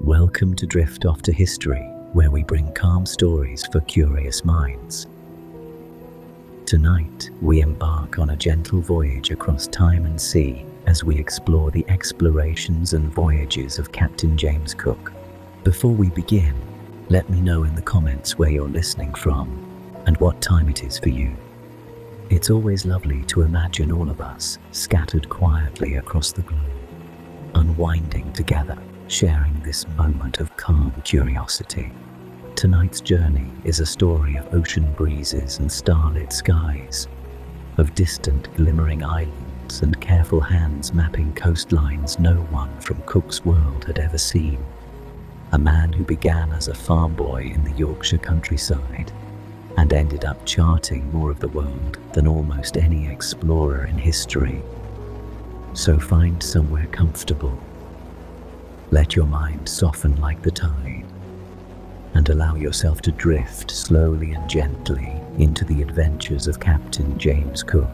Welcome to Drift Off to History, where we bring calm stories for curious minds. Tonight, we embark on a gentle voyage across time and sea as we explore the explorations and voyages of Captain James Cook. Before we begin, let me know in the comments where you're listening from and what time it is for you. It's always lovely to imagine all of us scattered quietly across the globe, unwinding together, sharing this moment of calm curiosity. Tonight's journey is a story of ocean breezes and starlit skies, of distant glimmering islands and careful hands mapping coastlines no one from Cook's world had ever seen. A man who began as a farm boy in the Yorkshire countryside and ended up charting more of the world than almost any explorer in history. So find somewhere comfortable. Let your mind soften like the tide, and allow yourself to drift slowly and gently into the adventures of Captain James Cook.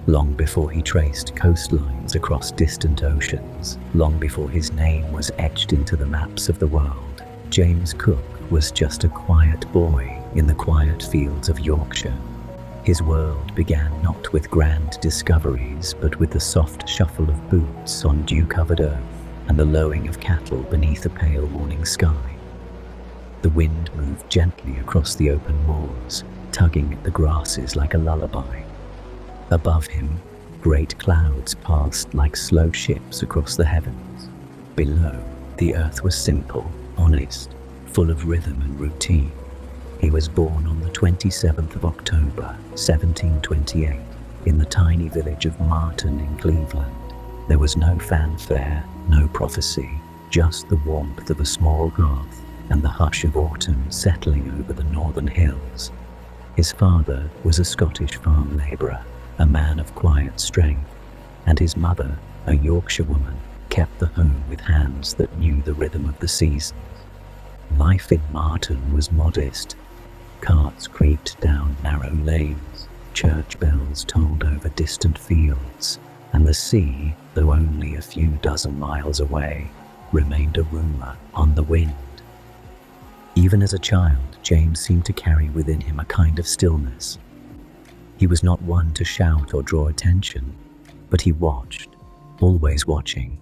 Long before he traced coastlines across distant oceans, long before his name was etched into the maps of the world, James Cook was just a quiet boy in the quiet fields of Yorkshire. His world began not with grand discoveries, but with the soft shuffle of boots on dew-covered earth and the lowing of cattle beneath a pale morning sky. The wind moved gently across the open moors, tugging at the grasses like a lullaby. Above him, great clouds passed like slow ships across the heavens. Below, the earth was simple, honest, full of rhythm and routine. He was born on the 27th of October, 1728, in the tiny village of Marton in Cleveland. There was no fanfare, no prophecy, just the warmth of a small hearth and the hush of autumn settling over the northern hills. His father was a Scottish farm labourer, a man of quiet strength, and his mother, a Yorkshire woman, kept the home with hands that knew the rhythm of the seasons. Life in Marton was modest. Carts creaked down narrow lanes, church bells tolled over distant fields, and the sea, though only a few dozen miles away, remained a rumour on the wind. Even as a child, James seemed to carry within him a kind of stillness. He was not one to shout or draw attention, but he watched, always watching.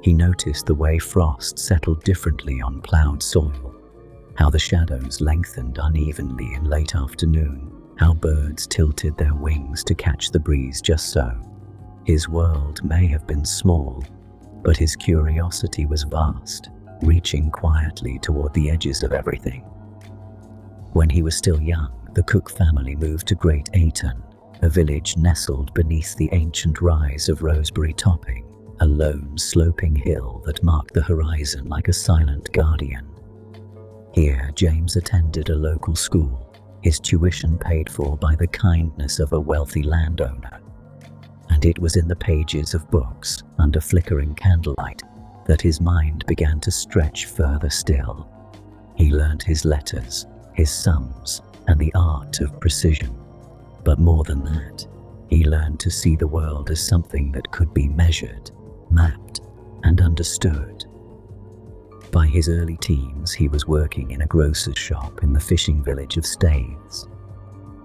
He noticed the way frost settled differently on ploughed soil, how the shadows lengthened unevenly in late afternoon, how birds tilted their wings to catch the breeze just so. His world may have been small, but his curiosity was vast, reaching quietly toward the edges of everything. When he was still young, the Cook family moved to Great Ayton, a village nestled beneath the ancient rise of Rosebery Topping, a lone sloping hill that marked the horizon like a silent guardian. Here, James attended a local school, his tuition paid for by the kindness of a wealthy landowner. And it was in the pages of books, under flickering candlelight, that his mind began to stretch further still. He learned his letters, his sums, and the art of precision. But more than that, he learned to see the world as something that could be measured, mapped, and understood. By his early teens, he was working in a grocer's shop in the fishing village of Staithes.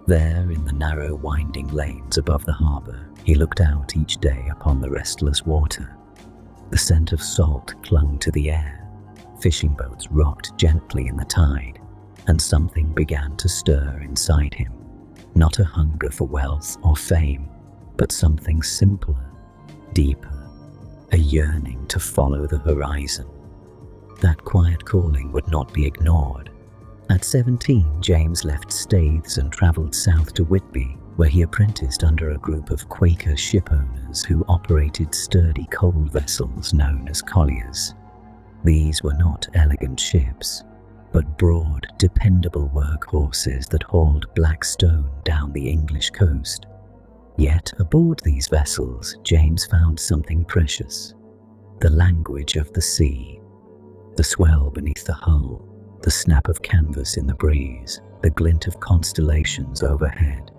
There, in the narrow winding lanes above the harbour, he looked out each day upon the restless water. The scent of salt clung to the air, fishing boats rocked gently in the tide, and something began to stir inside him. Not a hunger for wealth or fame, but something simpler, deeper, a yearning to follow the horizon. That quiet calling would not be ignored. At 17, James left Staithes and travelled south to Whitby, where he apprenticed under a group of Quaker ship owners who operated sturdy coal vessels known as colliers. These were not elegant ships, but broad, dependable workhorses that hauled black stone down the English coast. Yet aboard these vessels, James found something precious: the language of the sea. The swell beneath the hull, the snap of canvas in the breeze, the glint of constellations overhead.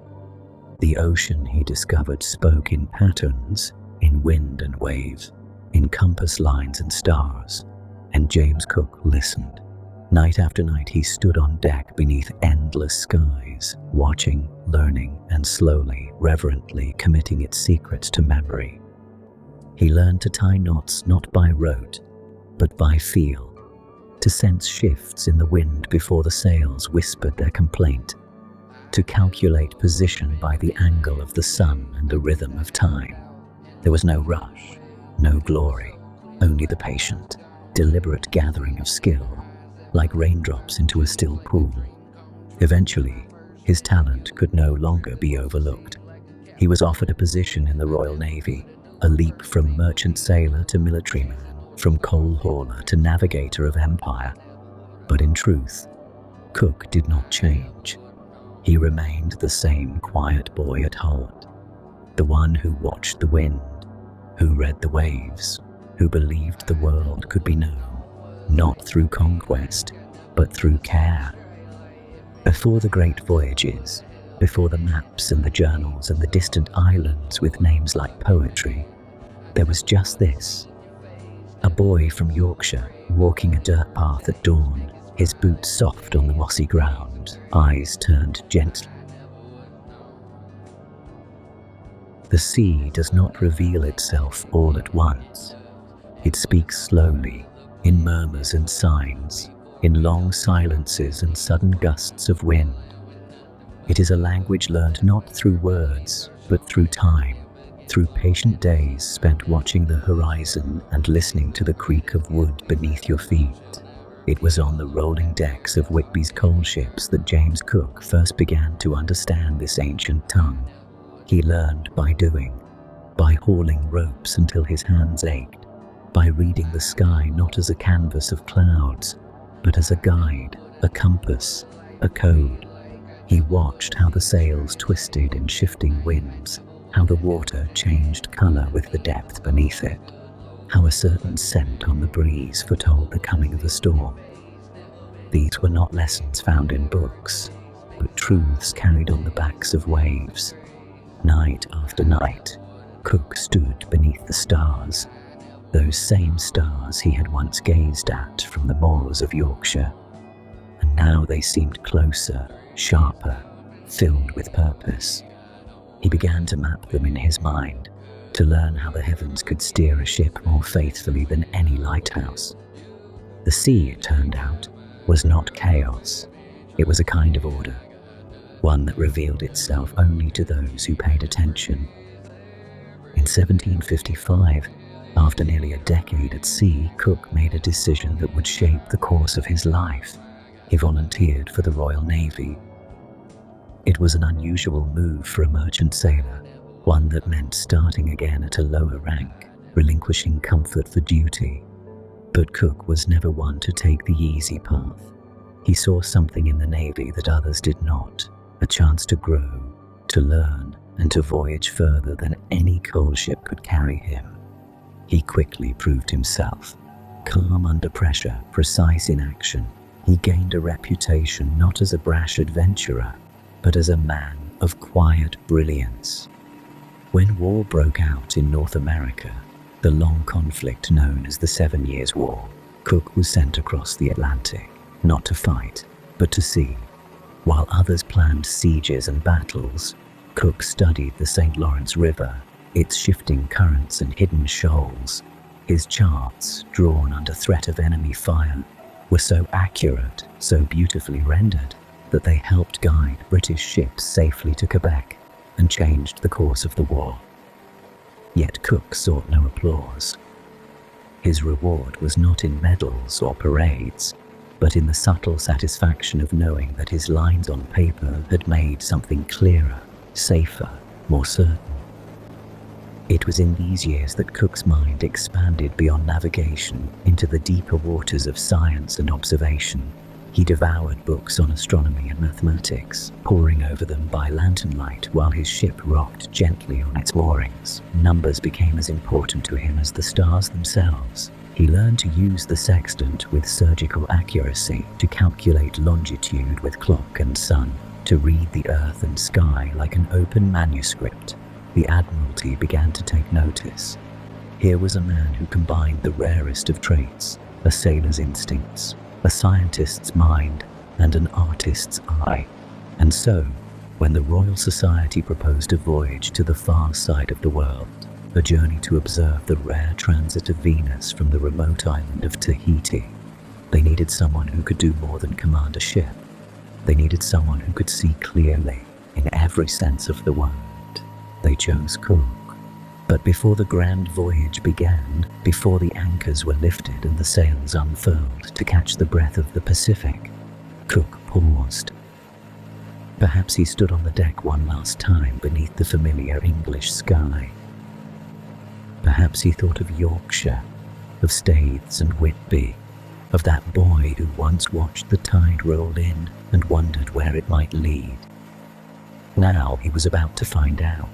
The ocean, he discovered, spoke in patterns, in wind and wave, in compass lines and stars, and James Cook listened. Night after night he stood on deck beneath endless skies, watching, learning, and slowly, reverently committing its secrets to memory. He learned to tie knots not by rote, but by feel, to sense shifts in the wind before the sails whispered their complaint, to calculate position by the angle of the sun and the rhythm of time. There was no rush, no glory, only the patient, deliberate gathering of skill, like raindrops into a still pool. Eventually, his talent could no longer be overlooked. He was offered a position in the Royal Navy, a leap from merchant sailor to military man, from coal hauler to navigator of empire. But in truth, Cook did not change. He remained the same quiet boy at heart, the one who watched the wind, who read the waves, who believed the world could be known, not through conquest, but through care. Before the great voyages, before the maps and the journals and the distant islands with names like poetry, there was just this. A boy from Yorkshire walking a dirt path at dawn, his boots soft on the mossy ground, eyes turned gently. The sea does not reveal itself all at once. It speaks slowly, in murmurs and signs, in long silences and sudden gusts of wind. It is a language learned not through words, but through time, through patient days spent watching the horizon and listening to the creak of wood beneath your feet. It was on the rolling decks of Whitby's coal ships that James Cook first began to understand this ancient tongue. He learned by doing, by hauling ropes until his hands ached, by reading the sky not as a canvas of clouds, but as a guide, a compass, a code. He watched how the sails twisted in shifting winds, how the water changed color with the depth beneath it, how a certain scent on the breeze foretold the coming of a storm. These were not lessons found in books, but truths carried on the backs of waves. Night after night, Cook stood beneath the stars, those same stars he had once gazed at from the moors of Yorkshire, and now they seemed closer, sharper, filled with purpose. He began to map them in his mind, to learn how the heavens could steer a ship more faithfully than any lighthouse. The sea, it turned out, was not chaos. It was a kind of order, one that revealed itself only to those who paid attention. In 1755, after nearly a decade at sea, Cook made a decision that would shape the course of his life. He volunteered for the Royal Navy. It was an unusual move for a merchant sailor, one that meant starting again at a lower rank, relinquishing comfort for duty. But Cook was never one to take the easy path. He saw something in the Navy that others did not, a chance to grow, to learn, and to voyage further than any coal ship could carry him. He quickly proved himself. Calm under pressure, precise in action, he gained a reputation not as a brash adventurer, but as a man of quiet brilliance. When war broke out in North America, the long conflict known as the 7 Years' War, Cook was sent across the Atlantic, not to fight, but to see. While others planned sieges and battles, Cook studied the St. Lawrence River, its shifting currents and hidden shoals. His charts, drawn under threat of enemy fire, were so accurate, so beautifully rendered, that they helped guide British ships safely to Quebec and changed the course of the war. Yet Cook sought no applause. His reward was not in medals or parades, but in the subtle satisfaction of knowing that his lines on paper had made something clearer, safer, more certain. It was in these years that Cook's mind expanded beyond navigation into the deeper waters of science and observation. He devoured books on astronomy and mathematics, poring over them by lantern light while his ship rocked gently on its moorings. Numbers became as important to him as the stars themselves. He learned to use the sextant with surgical accuracy, to calculate longitude with clock and sun, to read the earth and sky like an open manuscript. The Admiralty began to take notice. Here was a man who combined the rarest of traits: a sailor's instincts, a scientist's mind, and an artist's eye. And so, when the Royal Society proposed a voyage to the far side of the world, a journey to observe the rare transit of Venus from the remote island of Tahiti, they needed someone who could do more than command a ship. They needed someone who could see clearly, in every sense of the word. They chose Cook. But before the grand voyage began, before the anchors were lifted and the sails unfurled to catch the breath of the Pacific, Cook paused. Perhaps he stood on the deck one last time beneath the familiar English sky. Perhaps he thought of Yorkshire, of Staithes and Whitby, of that boy who once watched the tide roll in and wondered where it might lead. Now he was about to find out.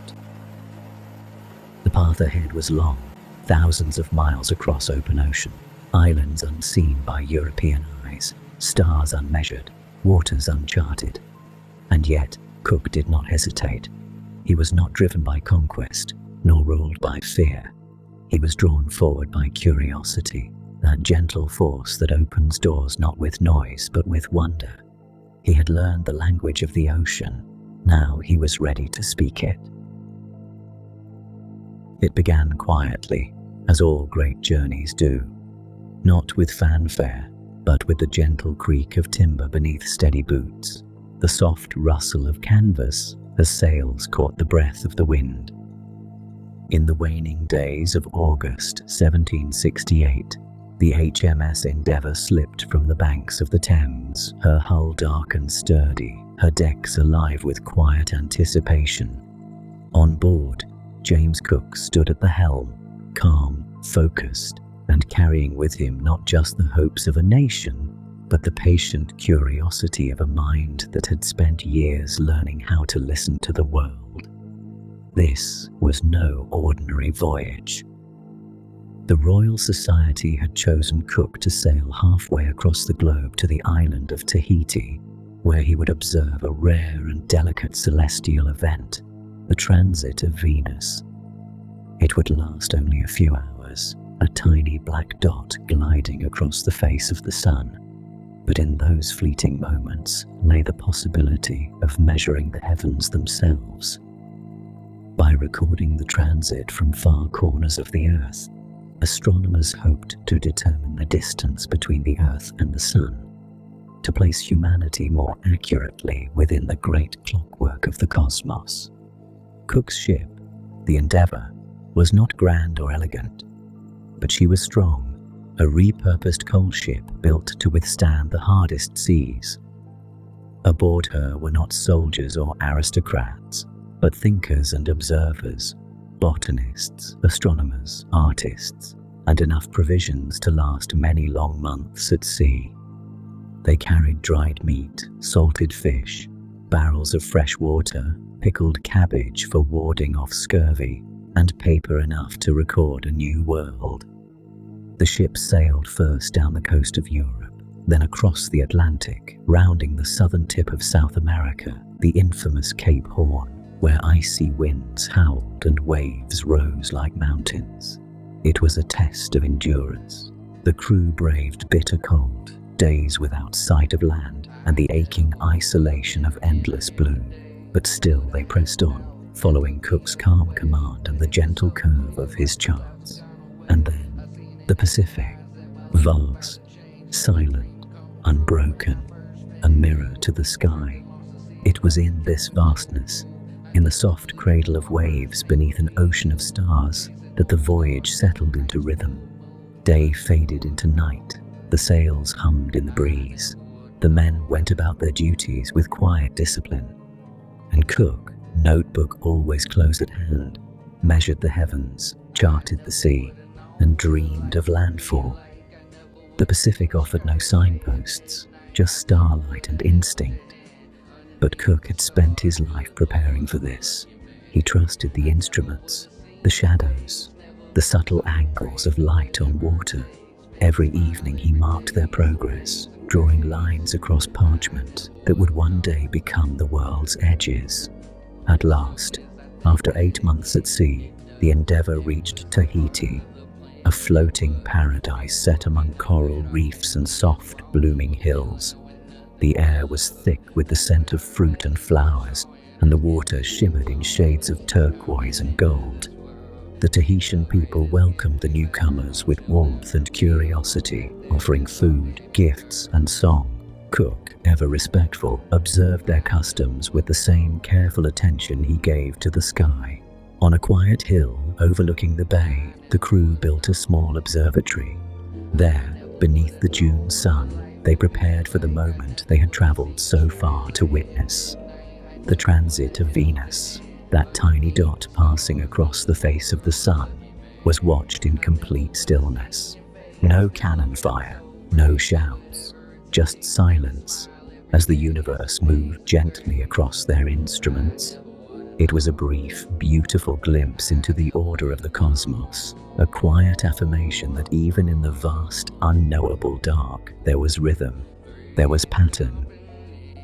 The path ahead was long, thousands of miles across open ocean, islands unseen by European eyes, stars unmeasured, waters uncharted. And yet, Cook did not hesitate. He was not driven by conquest, nor ruled by fear. He was drawn forward by curiosity, that gentle force that opens doors not with noise but with wonder. He had learned the language of the ocean. Now he was ready to speak it. It began quietly, as all great journeys do, not with fanfare, but with the gentle creak of timber beneath steady boots, the soft rustle of canvas as sails caught the breath of the wind. In the waning days of August 1768, the HMS Endeavour slipped from the banks of the Thames, her hull dark and sturdy, her decks alive with quiet anticipation. On board, James Cook stood at the helm, calm, focused, and carrying with him not just the hopes of a nation, but the patient curiosity of a mind that had spent years learning how to listen to the world. This was no ordinary voyage. The Royal Society had chosen Cook to sail halfway across the globe to the island of Tahiti, where he would observe a rare and delicate celestial event, the transit of Venus. It would last only a few hours, a tiny black dot gliding across the face of the sun. But in those fleeting moments lay the possibility of measuring the heavens themselves. By recording the transit from far corners of the Earth, astronomers hoped to determine the distance between the Earth and the Sun, to place humanity more accurately within the great clockwork of the cosmos. Cook's ship, the Endeavour, was not grand or elegant, but she was strong, a repurposed coal ship built to withstand the hardest seas. Aboard her were not soldiers or aristocrats, but thinkers and observers, botanists, astronomers, artists, and enough provisions to last many long months at sea. They carried dried meat, salted fish, barrels of fresh water, pickled cabbage for warding off scurvy, and paper enough to record a new world. The ship sailed first down the coast of Europe, then across the Atlantic, rounding the southern tip of South America, the infamous Cape Horn, where icy winds howled and waves rose like mountains. It was a test of endurance. The crew braved bitter cold, days without sight of land, and the aching isolation of endless blue. But still they pressed on, following Cook's calm command and the gentle curve of his charts. And then, the Pacific, vast, silent, unbroken, a mirror to the sky. It was in this vastness, in the soft cradle of waves beneath an ocean of stars, that the voyage settled into rhythm. Day faded into night, the sails hummed in the breeze. The men went about their duties with quiet discipline. And Cook, notebook always close at hand, measured the heavens, charted the sea, and dreamed of landfall. The Pacific offered no signposts, just starlight and instinct. But Cook had spent his life preparing for this. He trusted the instruments, the shadows, the subtle angles of light on water. Every evening he marked their progress, drawing lines across parchment that would one day become the world's edges. At last, after 8 months at sea, the Endeavour reached Tahiti, a floating paradise set among coral reefs and soft, blooming hills. The air was thick with the scent of fruit and flowers, and the water shimmered in shades of turquoise and gold. The Tahitian people welcomed the newcomers with warmth and curiosity, offering food, gifts, and song. Cook, ever respectful, observed their customs with the same careful attention he gave to the sky. On a quiet hill overlooking the bay, the crew built a small observatory. There, beneath the June sun, they prepared for the moment they had traveled so far to witness. The transit of Venus, that tiny dot passing across the face of the sun, was watched in complete stillness. No cannon fire, no shouts, just silence as the universe moved gently across their instruments. It was a brief, beautiful glimpse into the order of the cosmos, a quiet affirmation that even in the vast, unknowable dark, there was rhythm, there was pattern.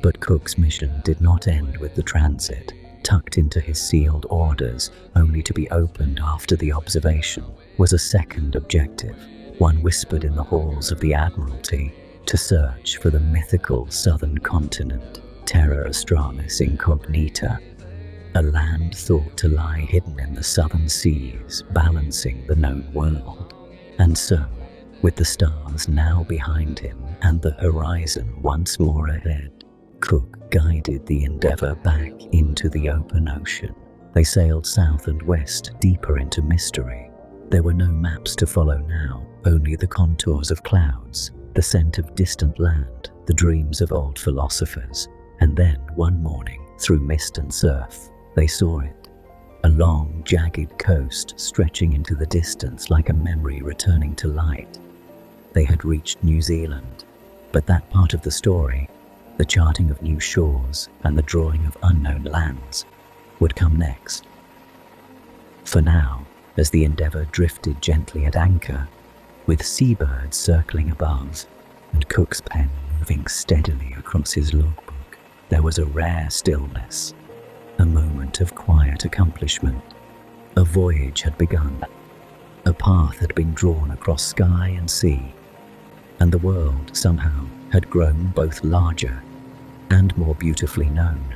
But Cook's mission did not end with the transit. Tucked into his sealed orders, only to be opened after the observation, was a second objective, one whispered in the halls of the Admiralty, to search for the mythical southern continent, Terra Australis Incognita, a land thought to lie hidden in the southern seas, balancing the known world. And so, with the stars now behind him and the horizon once more ahead, Cook guided the Endeavour back into the open ocean. They sailed south and west, deeper into mystery. There were no maps to follow now, only the contours of clouds, the scent of distant land, the dreams of old philosophers. And then, one morning, through mist and surf, they saw it. A long, jagged coast stretching into the distance like a memory returning to light. They had reached New Zealand, but that part of the story, the charting of new shores and the drawing of unknown lands, would come next. For now, as the Endeavour drifted gently at anchor, with seabirds circling above and Cook's pen moving steadily across his logbook, there was a rare stillness, a moment of quiet accomplishment. A voyage had begun. A path had been drawn across sky and sea, and the world somehow had grown both larger and more beautifully known.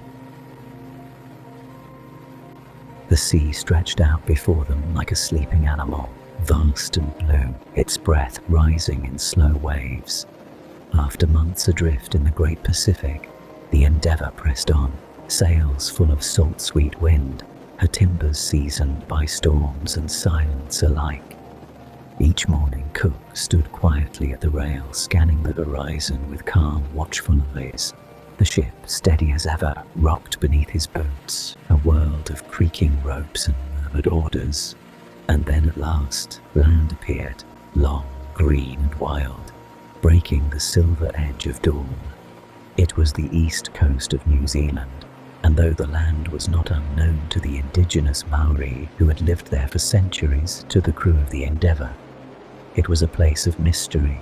The sea stretched out before them like a sleeping animal, vast and blue, its breath rising in slow waves. After months adrift in the great Pacific, the Endeavour pressed on, sails full of salt-sweet wind, her timbers seasoned by storms and silence alike. Each morning, Cook stood quietly at the rail, scanning the horizon with calm, watchful eyes. The ship, steady as ever, rocked beneath his boots, a world of creaking ropes and murmured orders. And then at last, land appeared, long, green and wild, breaking the silver edge of dawn. It was the east coast of New Zealand, and though the land was not unknown to the indigenous Maori who had lived there for centuries, to the crew of the Endeavour, it was a place of mystery.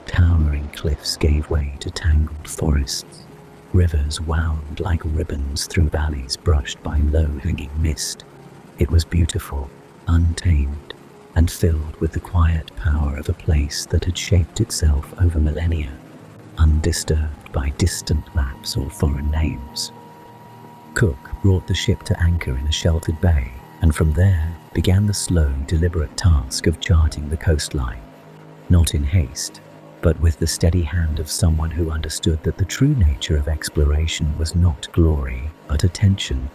Towering cliffs gave way to tangled forests. Rivers wound like ribbons through valleys brushed by low-hanging mist. It was beautiful, untamed, and filled with the quiet power of a place that had shaped itself over millennia, undisturbed by distant maps or foreign names. Cook brought the ship to anchor in a sheltered bay, and from there began the slow, deliberate task of charting the coastline, not in haste, but with the steady hand of someone who understood that the true nature of exploration was not glory, but attention.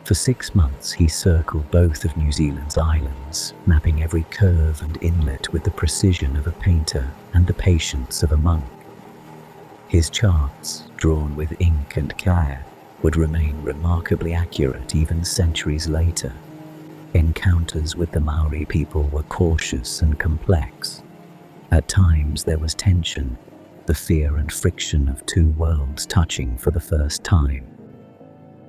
For 6 months he circled both of New Zealand's islands, mapping every curve and inlet with the precision of a painter and the patience of a monk. His charts, drawn with ink and care, would remain remarkably accurate even centuries later. Encounters with the Maori people were cautious and complex. At times there was tension, the fear and friction of two worlds touching for the first time.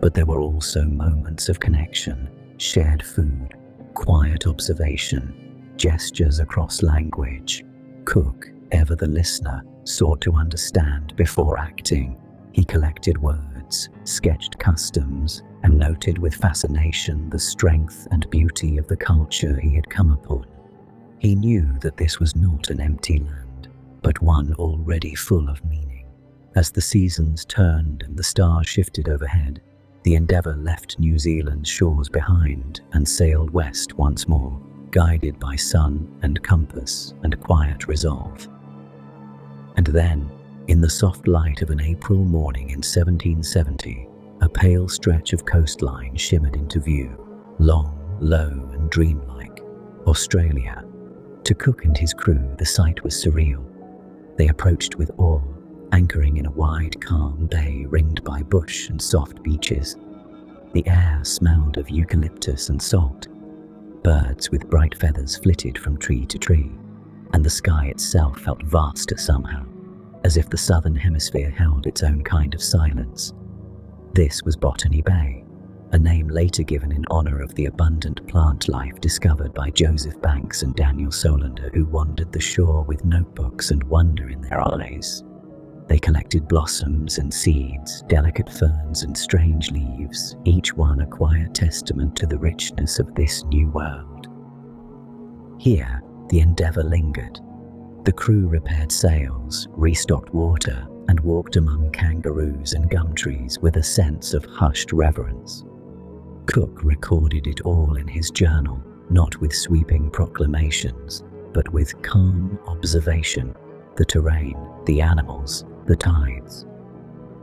But there were also moments of connection, shared food, quiet observation, gestures across language. Cook, ever the listener, sought to understand before acting. He collected words, sketched customs, and noted with fascination the strength and beauty of the culture he had come upon. He knew that this was not an empty land, but one already full of meaning. As the seasons turned and the stars shifted overhead, the Endeavour left New Zealand's shores behind and sailed west once more, guided by sun and compass and quiet resolve. And then, in the soft light of an April morning in 1770, a pale stretch of coastline shimmered into view, long, low and dreamlike. Australia. To Cook and his crew, the sight was surreal. They approached with awe, anchoring in a wide, calm bay ringed by bush and soft beaches. The air smelled of eucalyptus and salt. Birds with bright feathers flitted from tree to tree, and the sky itself felt vaster somehow, as if the southern hemisphere held its own kind of silence. This was Botany Bay, a name later given in honor of the abundant plant life discovered by Joseph Banks and Daniel Solander, who wandered the shore with notebooks and wonder in their eyes. They collected blossoms and seeds, delicate ferns and strange leaves, each one a quiet testament to the richness of this new world. Here, the Endeavour lingered. The crew repaired sails, restocked water, and walked among kangaroos and gum trees with a sense of hushed reverence. Cook recorded it all in his journal, not with sweeping proclamations, but with calm observation: the terrain, the animals, the tides.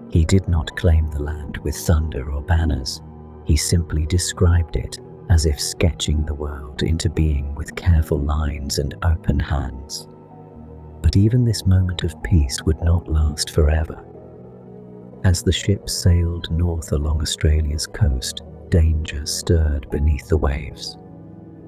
He did not claim the land with thunder or banners. He simply described it as if sketching the world into being with careful lines and open hands. But even this moment of peace would not last forever. As the ship sailed north along Australia's coast, danger stirred beneath the waves.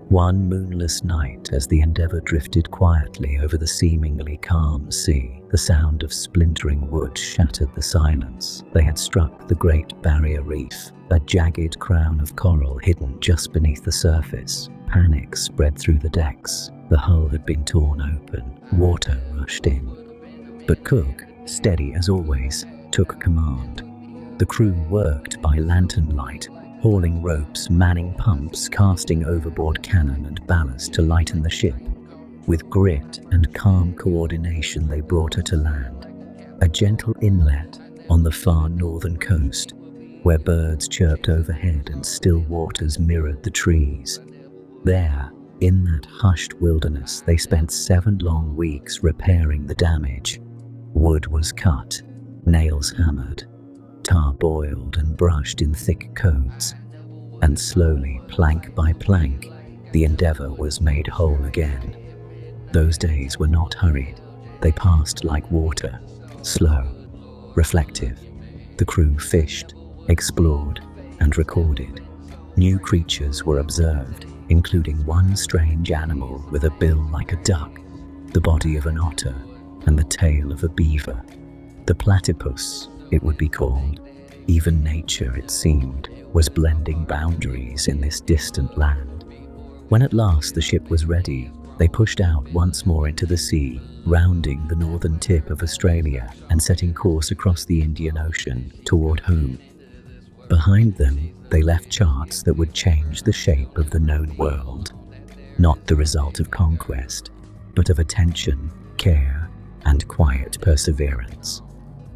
One moonless night, as the Endeavour drifted quietly over the seemingly calm sea, the sound of splintering wood shattered the silence. They had struck the Great Barrier Reef, a jagged crown of coral hidden just beneath the surface. Panic spread through the decks. The hull had been torn open. Water rushed in. But Cook, steady as always, took command. The crew worked by lantern light, hauling ropes, manning pumps, casting overboard cannon and ballast to lighten the ship. With grit and calm coordination, they brought her to land, a gentle inlet on the far northern coast, where birds chirped overhead and still waters mirrored the trees. There, in that hushed wilderness, they spent 7 long weeks repairing the damage. Wood was cut, nails hammered, tar boiled and brushed in thick coats, and slowly, plank by plank, the Endeavour was made whole again. Those days were not hurried. They passed like water, slow, reflective. The crew fished, explored, and recorded. New creatures were observed, including one strange animal with a bill like a duck, the body of an otter, and the tail of a beaver. The platypus, it would be called. Even nature, it seemed, was blending boundaries in this distant land. When at last the ship was ready, they pushed out once more into the sea, rounding the northern tip of Australia and setting course across the Indian Ocean toward home. Behind them, they left charts that would change the shape of the known world, not the result of conquest, but of attention, care, and quiet perseverance.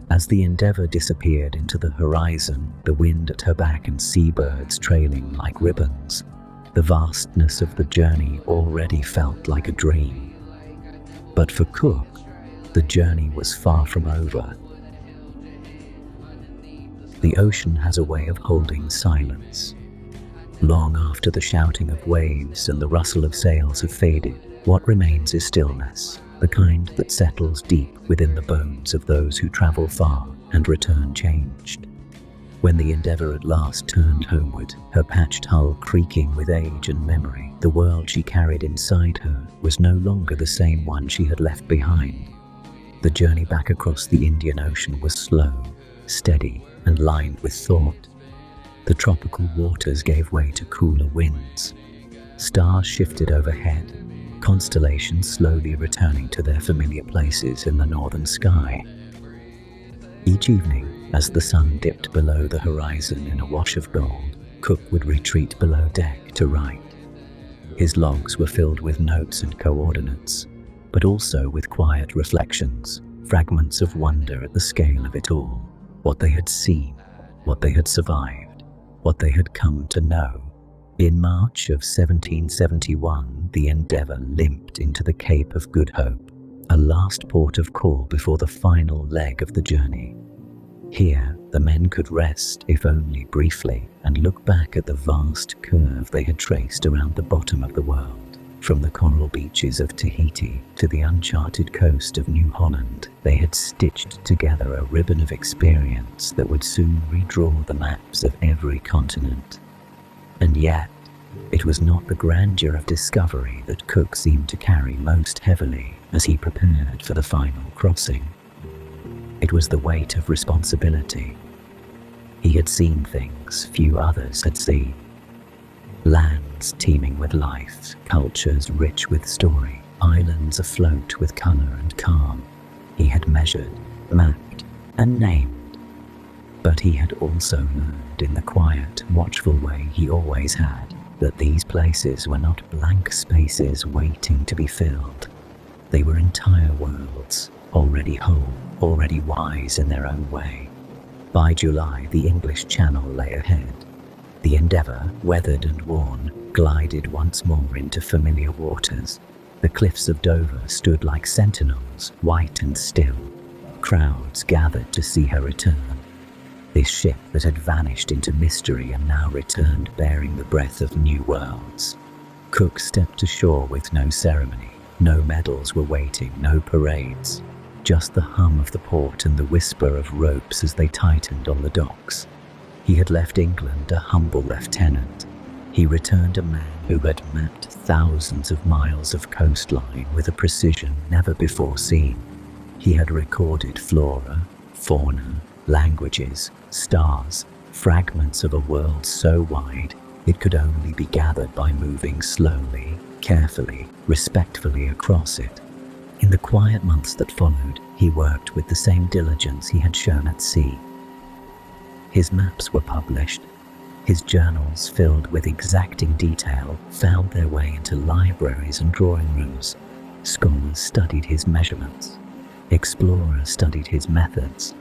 As the Endeavour disappeared into the horizon, the wind at her back and seabirds trailing like ribbons, the vastness of the journey already felt like a dream. But for Cook, the journey was far from over. The ocean has a way of holding silence. Long after the shouting of waves and the rustle of sails have faded, what remains is stillness, the kind that settles deep within the bones of those who travel far and return changed. When the Endeavour at last turned homeward, her patched hull creaking with age and memory, the world she carried inside her was no longer the same one she had left behind. The journey back across the Indian Ocean was slow, steady, and lined with thought. The tropical waters gave way to cooler winds. Stars shifted overhead, constellations slowly returning to their familiar places in the northern sky. Each evening, as the sun dipped below the horizon in a wash of gold, Cook would retreat below deck to write. His logs were filled with notes and coordinates, but also with quiet reflections, fragments of wonder at the scale of it all, what they had seen, what they had survived, what they had come to know. In March of 1771, the Endeavour limped into the Cape of Good Hope, a last port of call before the final leg of the journey. Here, the men could rest, if only briefly, and look back at the vast curve they had traced around the bottom of the world. From the coral beaches of Tahiti to the uncharted coast of New Holland, they had stitched together a ribbon of experience that would soon redraw the maps of every continent. And yet, it was not the grandeur of discovery that Cook seemed to carry most heavily as he prepared for the final crossing. It was the weight of responsibility. He had seen things few others had seen. Lands teeming with life, cultures rich with story, islands afloat with colour and calm. He had measured, mapped, and named. But he had also learned in the quiet, watchful way he always had, that these places were not blank spaces waiting to be filled. They were entire worlds, already whole, already wise in their own way. By July, the English Channel lay ahead. The Endeavour, weathered and worn, glided once more into familiar waters. The cliffs of Dover stood like sentinels, white and still. Crowds gathered to see her return. This ship that had vanished into mystery and now returned bearing the breath of new worlds. Cook stepped ashore with no ceremony. No medals were waiting, no parades. Just the hum of the port and the whisper of ropes as they tightened on the docks. He had left England a humble lieutenant. He returned a man who had mapped thousands of miles of coastline with a precision never before seen. He had recorded flora, fauna, languages, stars, fragments of a world so wide it could only be gathered by moving slowly, carefully, respectfully across it. In the quiet months that followed, he worked with the same diligence he had shown at sea. His maps were published. His journals, filled with exacting detail, found their way into libraries and drawing rooms. Scholars studied his measurements. Explorers studied his methods.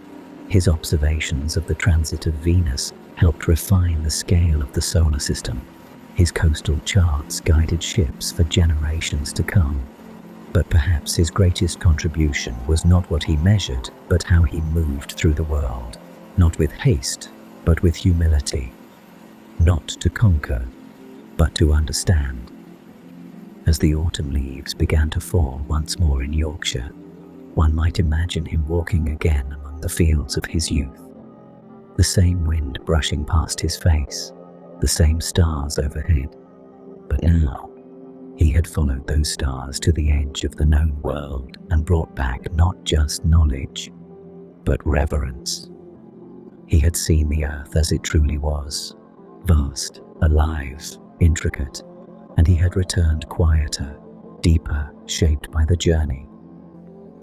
His observations of the transit of Venus helped refine the scale of the solar system. His coastal charts guided ships for generations to come. But perhaps his greatest contribution was not what he measured, but how he moved through the world. Not with haste, but with humility. Not to conquer, but to understand. As the autumn leaves began to fall once more in Yorkshire, one might imagine him walking again among the fields of his youth. The same wind brushing past his face, the same stars overhead. But now, he had followed those stars to the edge of the known world and brought back not just knowledge, but reverence. He had seen the earth as it truly was, vast, alive, intricate, and he had returned quieter, deeper, shaped by the journey.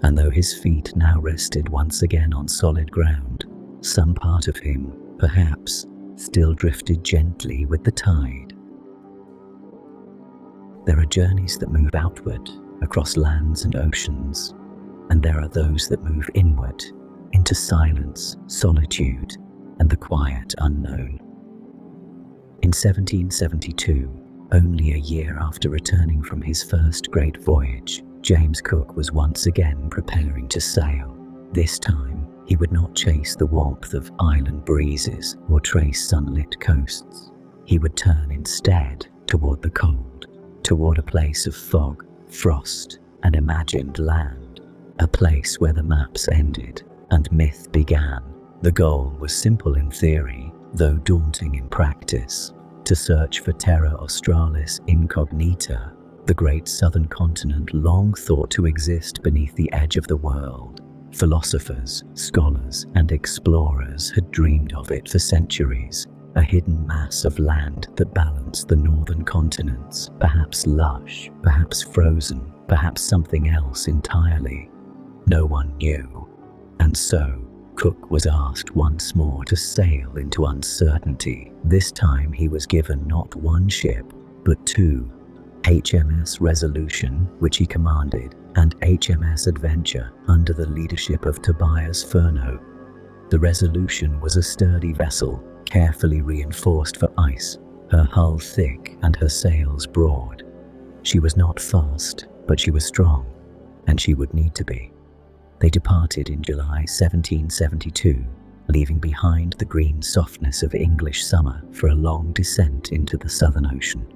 And though his feet now rested once again on solid ground, some part of him, perhaps, still drifted gently with the tide. There are journeys that move outward, across lands and oceans, and there are those that move inward, into silence, solitude, and the quiet unknown. In 1772, only a year after returning from his first great voyage, James Cook was once again preparing to sail. This time, he would not chase the warmth of island breezes or trace sunlit coasts. He would turn instead toward the cold, toward a place of fog, frost, and imagined land, a place where the maps ended and myth began. The goal was simple in theory, though daunting in practice: to search for Terra Australis Incognita, the great southern continent long thought to exist beneath the edge of the world. Philosophers, scholars, and explorers had dreamed of it for centuries, a hidden mass of land that balanced the northern continents, perhaps lush, perhaps frozen, perhaps something else entirely. No one knew. And so, Cook was asked once more to sail into uncertainty. This time he was given not one ship, but two. HMS Resolution, which he commanded, and HMS Adventure under the leadership of Tobias Furneaux. The Resolution was a sturdy vessel, carefully reinforced for ice, her hull thick and her sails broad. She was not fast, but she was strong, and she would need to be. They departed in July 1772, leaving behind the green softness of English summer for a long descent into the Southern Ocean.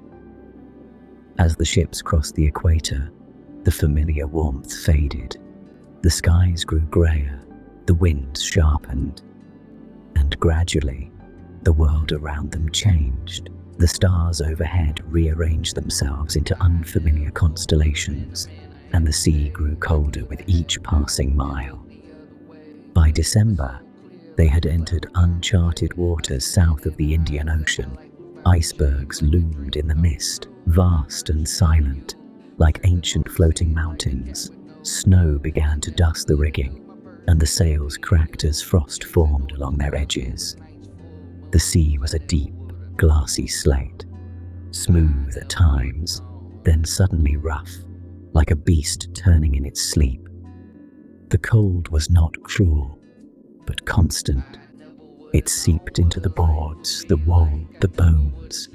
As the ships crossed the equator, the familiar warmth faded. The skies grew grayer, the winds sharpened, and gradually, the world around them changed. The stars overhead rearranged themselves into unfamiliar constellations, and the sea grew colder with each passing mile. By December, they had entered uncharted waters south of the Indian Ocean. Icebergs loomed in the mist, vast and silent, like ancient floating mountains. Snow began to dust the rigging, and the sails cracked as frost formed along their edges. The sea was a deep, glassy slate, smooth at times, then suddenly rough, like a beast turning in its sleep. The cold was not cruel, but constant. It seeped into the boards, the wool, the bones,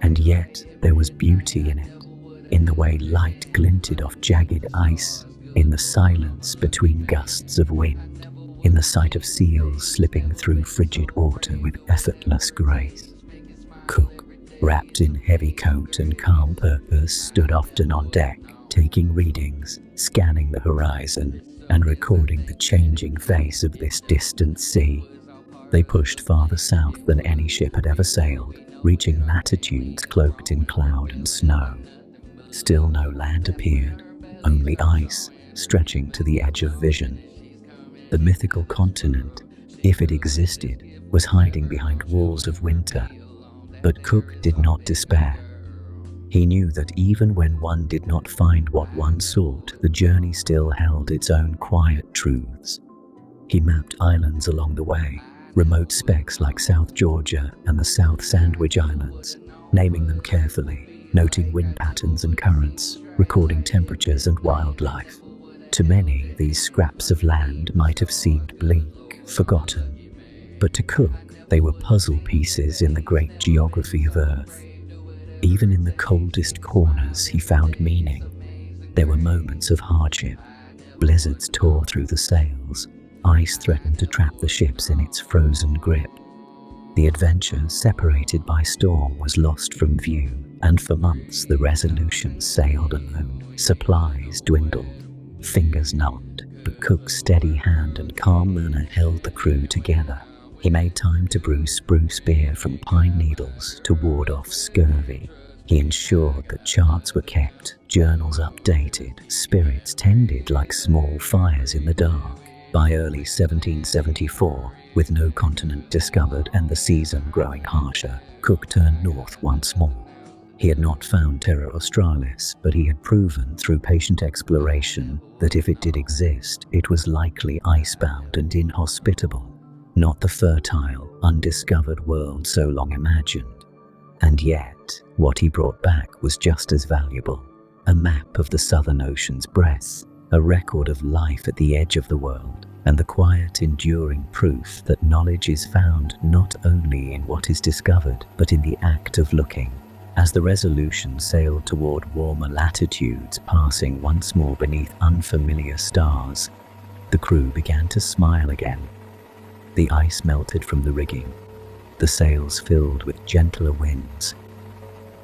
and yet there was beauty in it, in the way light glinted off jagged ice, in the silence between gusts of wind, in the sight of seals slipping through frigid water with effortless grace. Cook, wrapped in heavy coat and calm purpose, stood often on deck, taking readings, scanning the horizon, and recording the changing face of this distant sea. They pushed farther south than any ship had ever sailed, reaching latitudes cloaked in cloud and snow. Still no land appeared, only ice, stretching to the edge of vision. The mythical continent, if it existed, was hiding behind walls of winter. But Cook did not despair. He knew that even when one did not find what one sought, the journey still held its own quiet truths. He mapped islands along the way, remote specks like South Georgia and the South Sandwich Islands, naming them carefully, noting wind patterns and currents, recording temperatures and wildlife. To many, these scraps of land might have seemed bleak, forgotten, but to Cook, they were puzzle pieces in the great geography of Earth. Even in the coldest corners, he found meaning. There were moments of hardship. Blizzards tore through the sails. Ice threatened to trap the ships in its frozen grip. The Adventure, separated by storm, was lost from view, and for months the Resolution sailed alone. Supplies dwindled, fingers numbed, but Cook's steady hand and calm manner held the crew together. He made time to brew spruce beer from pine needles to ward off scurvy. He ensured that charts were kept, journals updated, spirits tended like small fires in the dark. By early 1774, with no continent discovered and the season growing harsher, Cook turned north once more. He had not found Terra Australis, but he had proven through patient exploration that if it did exist, it was likely icebound and inhospitable, not the fertile, undiscovered world so long imagined. And yet, what he brought back was just as valuable: a map of the Southern Ocean's breadth, a record of life at the edge of the world, and the quiet, enduring proof that knowledge is found not only in what is discovered, but in the act of looking. As the Resolution sailed toward warmer latitudes, passing once more beneath unfamiliar stars, the crew began to smile again. The ice melted from the rigging, the sails filled with gentler winds,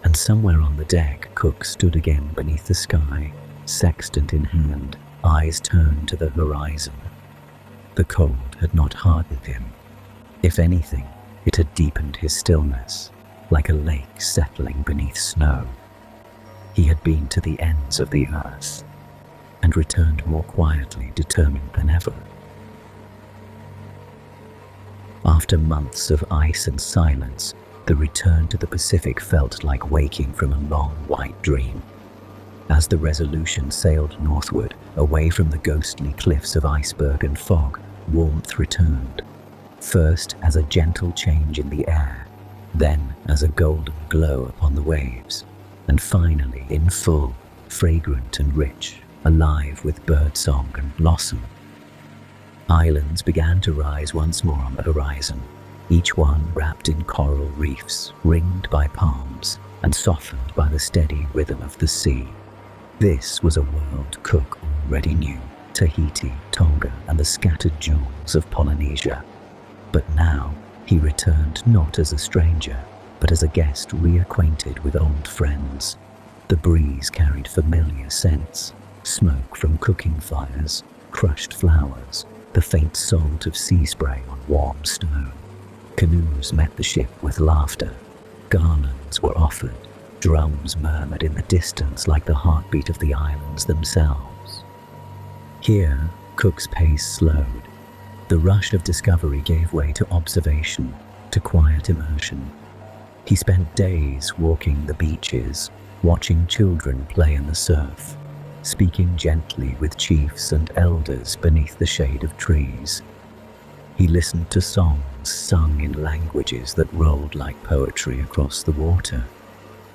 and somewhere on the deck, Cook stood again beneath the sky, sextant in hand, eyes turned to the horizon. The cold had not hardened him. If anything, it had deepened his stillness, like a lake settling beneath snow. He had been to the ends of the earth, and returned more quietly determined than ever. After months of ice and silence, the return to the Pacific felt like waking from a long white dream. As the Resolution sailed northward, away from the ghostly cliffs of iceberg and fog, warmth returned, first as a gentle change in the air, then as a golden glow upon the waves. and finally in full, fragrant and rich, alive with birdsong and blossom. Islands began to rise once more on the horizon, each one wrapped in coral reefs, ringed by palms, and softened by the steady rhythm of the sea. This was a world Cook already knew: Tahiti, Tonga, and the scattered jewels of Polynesia. But now he returned not as a stranger, but as a guest reacquainted with old friends. The breeze carried familiar scents: smoke from cooking fires, crushed flowers, the faint salt of sea spray on warm stone. Canoes met the ship with laughter. Garlands were offered. Drums murmured in the distance like the heartbeat of the islands themselves. Here, Cook's pace slowed. The rush of discovery gave way to observation, to quiet immersion. He spent days walking the beaches, watching children play in the surf, speaking gently with chiefs and elders beneath the shade of trees. He listened to songs sung in languages that rolled like poetry across the water.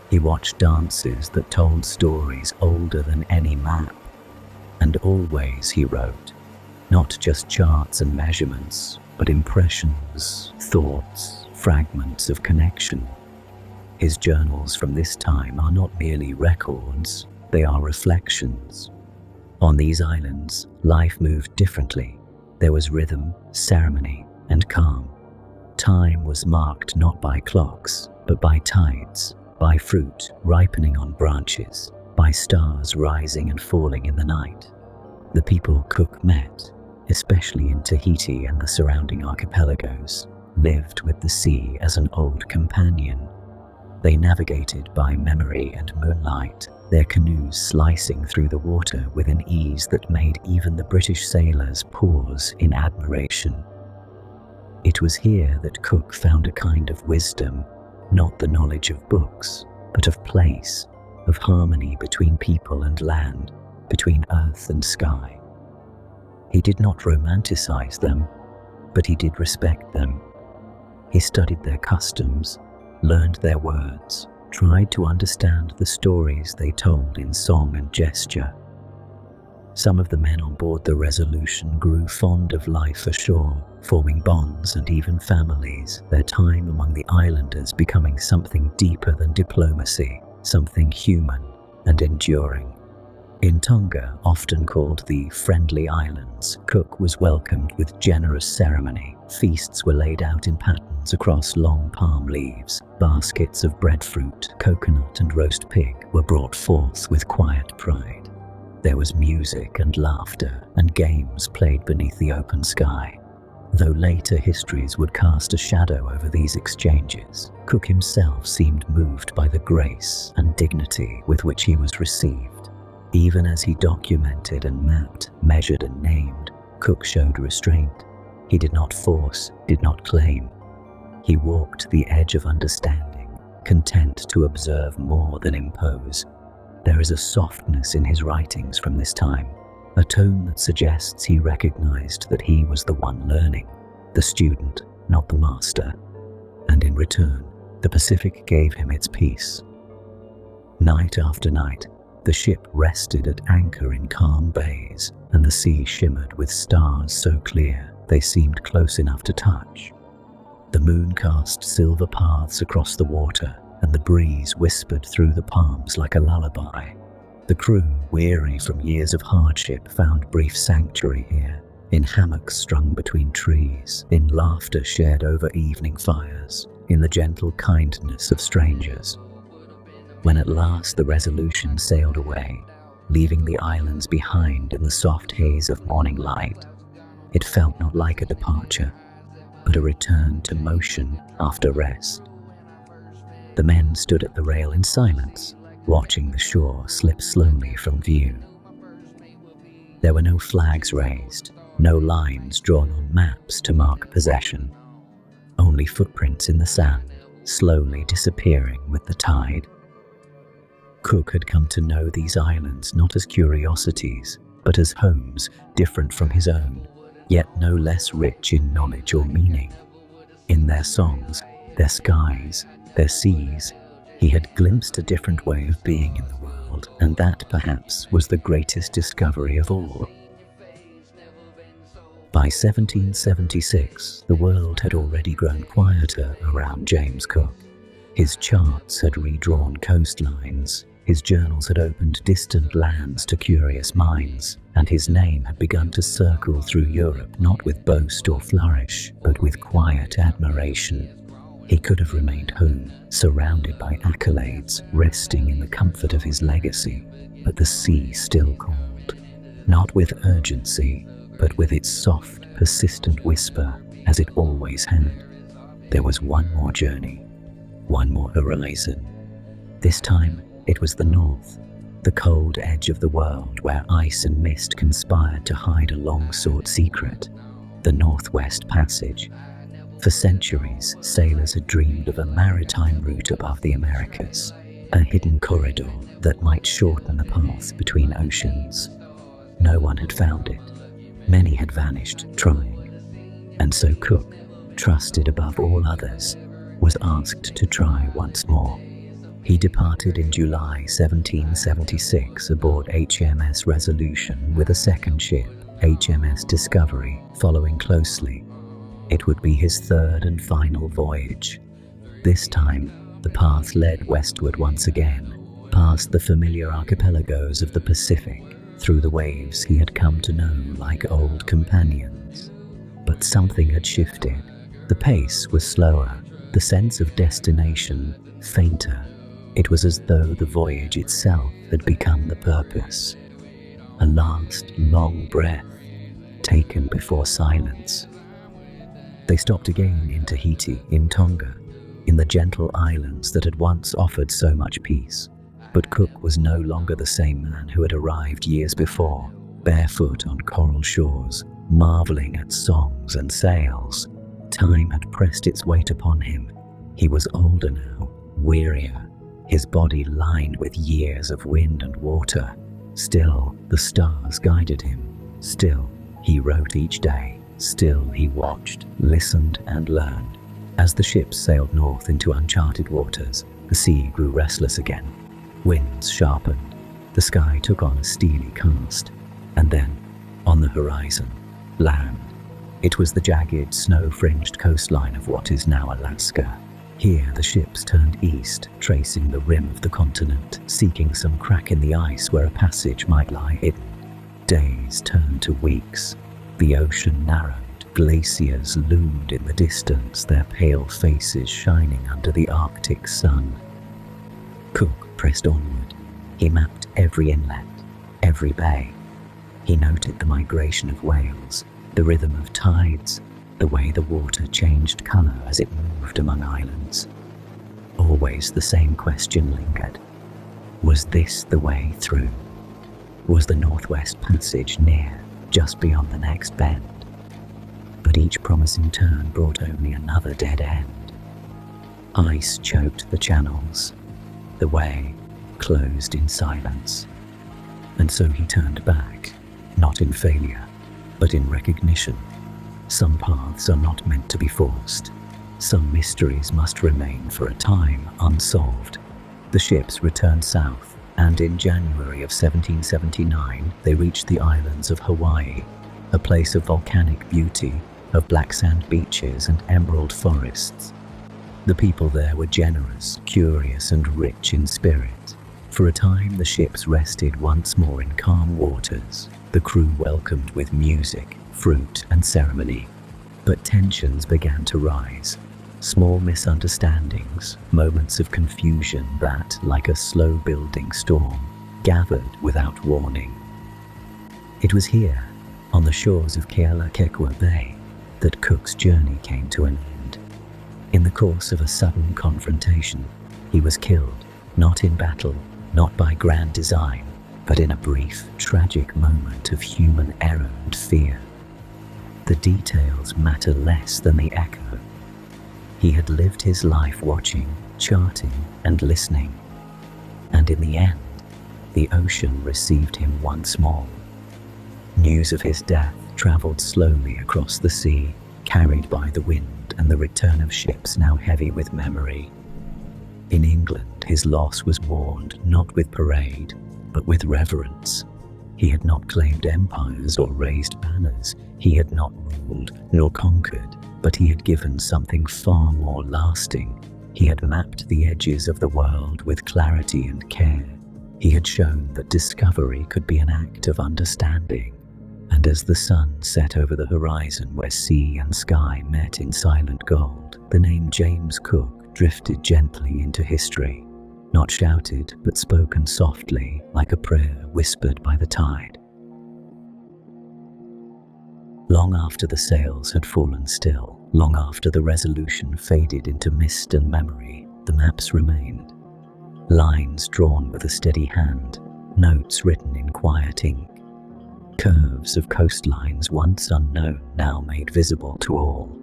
He watched dances that told stories older than any map. And always, he wrote, not just charts and measurements, but impressions, thoughts, fragments of connection. His journals from this time are not merely records, they are reflections. On these islands, life moved differently. There was rhythm, ceremony, and calm. Time was marked not by clocks, but by tides, by fruit ripening on branches, by stars rising and falling in the night. The people Cook met, especially in Tahiti and the surrounding archipelagos, lived with the sea as an old companion. They navigated by memory and moonlight, their canoes slicing through the water with an ease that made even the British sailors pause in admiration. It was here that Cook found a kind of wisdom, not the knowledge of books, but of place, of harmony between people and land, between earth and sky. He did not romanticize them, but he did respect them. He studied their customs, learned their words, tried to understand the stories they told in song and gesture. Some of the men on board the Resolution grew fond of life ashore, forming bonds and even families, their time among the islanders becoming something deeper than diplomacy, something human and enduring. In Tonga, often called the Friendly Islands, Cook was welcomed with generous ceremony. Feasts were laid out in patterns across long palm leaves. Baskets of breadfruit, coconut, and roast pig were brought forth with quiet pride. There was music and laughter, and games played beneath the open sky. Though later histories would cast a shadow over these exchanges, Cook himself seemed moved by the grace and dignity with which he was received. Even as he documented and mapped, measured and named, Cook showed restraint. He did not force, did not claim. He walked the edge of understanding, content to observe more than impose. There is a softness in his writings from this time, a tone that suggests he recognized that he was the one learning, the student, not the master. And in return, the Pacific gave him its peace. Night after night, the ship rested at anchor in calm bays, and the sea shimmered with stars so clear they seemed close enough to touch. The moon cast silver paths across the water, and the breeze whispered through the palms like a lullaby. The crew, weary from years of hardship, found brief sanctuary here, in hammocks strung between trees, in laughter shared over evening fires, in the gentle kindness of strangers. When at last the Resolution sailed away, leaving the islands behind in the soft haze of morning light, it felt not like a departure, but a return to motion after rest. The men stood at the rail in silence, watching the shore slip slowly from view. There were no flags raised, no lines drawn on maps to mark possession, only footprints in the sand, slowly disappearing with the tide. Cook had come to know these islands not as curiosities, but as homes different from his own, yet no less rich in knowledge or meaning. In their songs, their skies, their seas, He had glimpsed a different way of being in the world, and that perhaps was the greatest discovery of all. By 1776, the world had already grown quieter around James Cook. His charts had redrawn coastlines, his journals had opened distant lands to curious minds, and his name had begun to circle through Europe not with boast or flourish, but with quiet admiration. He could have remained home, surrounded by accolades, resting in the comfort of his legacy, but the sea still called, not with urgency, but with its soft, persistent whisper, as it always had. There was one more journey, one more horizon. This time, it was the north, the cold edge of the world where ice and mist conspired to hide a long-sought secret, the Northwest Passage. For centuries, sailors had dreamed of a maritime route above the Americas, a hidden corridor that might shorten the path between oceans. No one had found it. Many had vanished trying, and so Cook, trusted above all others, was asked to try once more. He departed in July 1776 aboard HMS Resolution with a second ship, HMS Discovery, following closely. It would be his third and final voyage. This time, the path led westward once again, past the familiar archipelagos of the Pacific, through the waves he had come to know like old companions. But something had shifted. The pace was slower, the sense of destination fainter. It was as though the voyage itself had become the purpose. A last, long breath, taken before silence. They stopped again in Tahiti, in Tonga, in the gentle islands that had once offered so much peace. But Cook was no longer the same man who had arrived years before, barefoot on coral shores, marveling at songs and sails. Time had pressed its weight upon him. He was older now, wearier, his body lined with years of wind and water. Still, the stars guided him. Still, he wrote each day. Still, he watched, listened, and learned. As the ships sailed north into uncharted waters, the sea grew restless again. Winds sharpened, the sky took on a steely cast, and then, on the horizon, land. It was the jagged, snow-fringed coastline of what is now Alaska. Here the ships turned east, tracing the rim of the continent, seeking some crack in the ice where a passage might lie hidden. Days turned to weeks. The ocean narrowed, glaciers loomed in the distance, their pale faces shining under the Arctic sun. Cook pressed onward. He mapped every inlet, every bay. He noted the migration of whales, the rhythm of tides, the way the water changed color as it moved among islands. Always the same question lingered. Was this the way through? Was the Northwest Passage near, just beyond the next bend? But each promising turn brought only another dead end. Ice choked the channels. The way closed in silence. And so he turned back, not in failure, but in recognition. Some paths are not meant to be forced. Some mysteries must remain for a time unsolved. The ships returned south, and in January of 1779 they reached the islands of Hawaii, a place of volcanic beauty, of black sand beaches and emerald forests. The people there were generous, curious, and rich in spirit. For a time the ships rested once more in calm waters, the crew welcomed with music, fruit, and ceremony. But tensions began to rise. Small misunderstandings, moments of confusion that, like a slow-building storm, gathered without warning. It was here, on the shores of Kealakekua Bay, that Cook's journey came to an end. In the course of a sudden confrontation, he was killed, not in battle, not by grand design, but in a brief, tragic moment of human error and fear. The details matter less than the echo. He had lived his life watching, charting, and listening. And in the end, the ocean received him once more. News of his death traveled slowly across the sea, carried by the wind and the return of ships now heavy with memory. In England, his loss was mourned not with parade, but with reverence. He had not claimed empires or raised banners. He had not ruled nor conquered, but he had given something far more lasting. He had mapped the edges of the world with clarity and care. He had shown that discovery could be an act of understanding. And as the sun set over the horizon where sea and sky met in silent gold, the name James Cook drifted gently into history, not shouted but spoken softly like a prayer whispered by the tide. Long after the sails had fallen still, long after the Resolution faded into mist and memory, the maps remained. Lines drawn with a steady hand, notes written in quiet ink, curves of coastlines once unknown now made visible to all.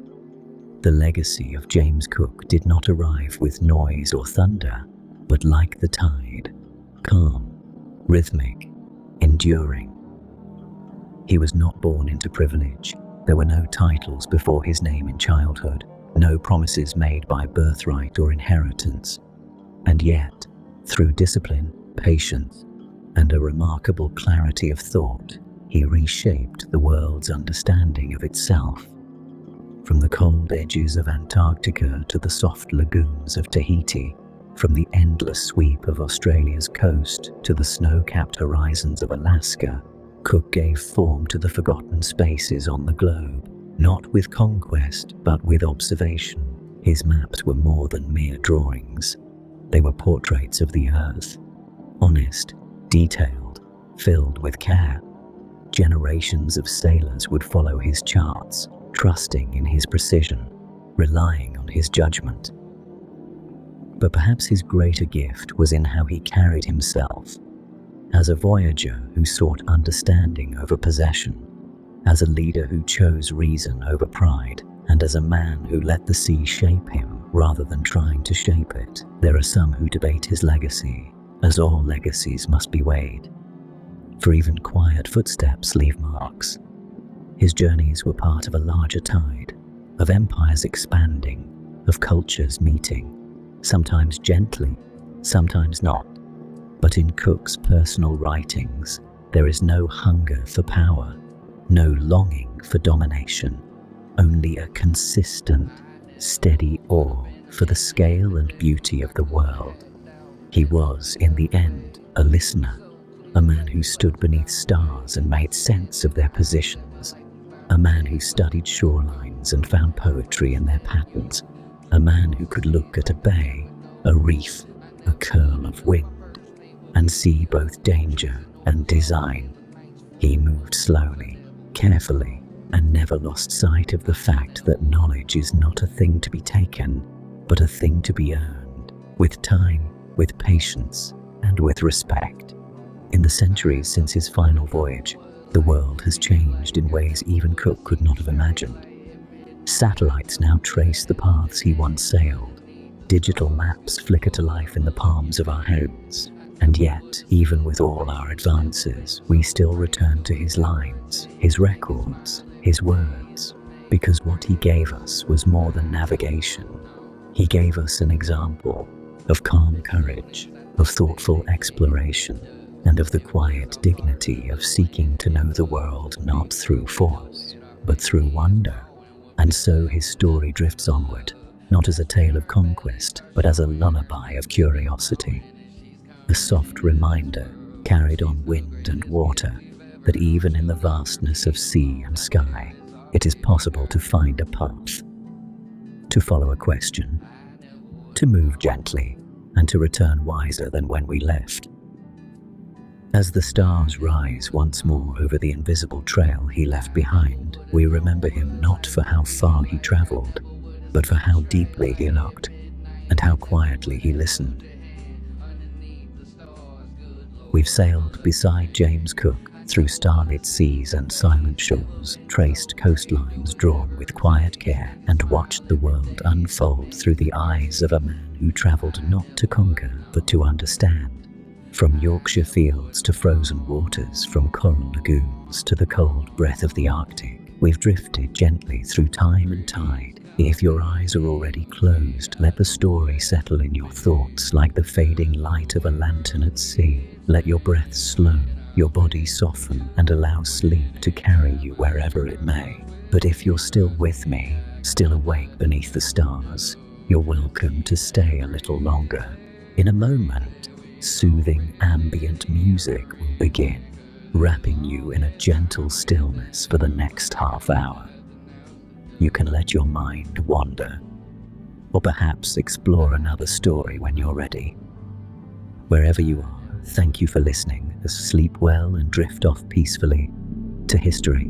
The legacy of James Cook did not arrive with noise or thunder, but like the tide, calm, rhythmic, enduring. He was not born into privilege. There were no titles before his name in childhood, no promises made by birthright or inheritance. And yet, through discipline, patience, and a remarkable clarity of thought, he reshaped the world's understanding of itself. From the cold edges of Antarctica to the soft lagoons of Tahiti, from the endless sweep of Australia's coast to the snow-capped horizons of Alaska, Cook gave form to the forgotten spaces on the globe, not with conquest, but with observation. His maps were more than mere drawings. They were portraits of the Earth, honest, detailed, filled with care. Generations of sailors would follow his charts, trusting in his precision, relying on his judgment. But perhaps his greater gift was in how he carried himself. As a voyager who sought understanding over possession, as a leader who chose reason over pride, and as a man who let the sea shape him rather than trying to shape it, there are some who debate his legacy, as all legacies must be weighed. For even quiet footsteps leave marks. His journeys were part of a larger tide, of empires expanding, of cultures meeting, sometimes gently, sometimes not. But in Cook's personal writings, there is no hunger for power, no longing for domination, only a consistent, steady awe for the scale and beauty of the world. He was, in the end, a listener, a man who stood beneath stars and made sense of their positions, a man who studied shorelines and found poetry in their patterns, a man who could look at a bay, a reef, a curl of wind, and see both danger and design. He moved slowly, carefully, and never lost sight of the fact that knowledge is not a thing to be taken, but a thing to be earned, with time, with patience, and with respect. In the centuries since his final voyage, the world has changed in ways even Cook could not have imagined. Satellites now trace the paths he once sailed. Digital maps flicker to life in the palms of our hands. And yet, even with all our advances, we still return to his lines, his records, his words, because what he gave us was more than navigation. He gave us an example of calm courage, of thoughtful exploration, and of the quiet dignity of seeking to know the world not through force, but through wonder. And so his story drifts onward, not as a tale of conquest, but as a lullaby of curiosity. A soft reminder, carried on wind and water, that even in the vastness of sea and sky, it is possible to find a path, to follow a question, to move gently, and to return wiser than when we left. As the stars rise once more over the invisible trail he left behind, we remember him not for how far he traveled, but for how deeply he looked, and how quietly he listened. We've sailed beside James Cook through starlit seas and silent shores, traced coastlines drawn with quiet care, and watched the world unfold through the eyes of a man who travelled not to conquer, but to understand. From Yorkshire fields to frozen waters, from coral lagoons to the cold breath of the Arctic, we've drifted gently through time and tide, If your eyes are already closed, let the story settle in your thoughts like the fading light of a lantern at sea. Let your breath slow, your body soften, and allow sleep to carry you wherever it may. But if you're still with me, still awake beneath the stars, you're welcome to stay a little longer. In a moment, soothing ambient music will begin, wrapping you in a gentle stillness for the next half hour. You can let your mind wander, or perhaps explore another story when you're ready. Wherever you are, thank you for listening. Sleep well and drift off peacefully to history.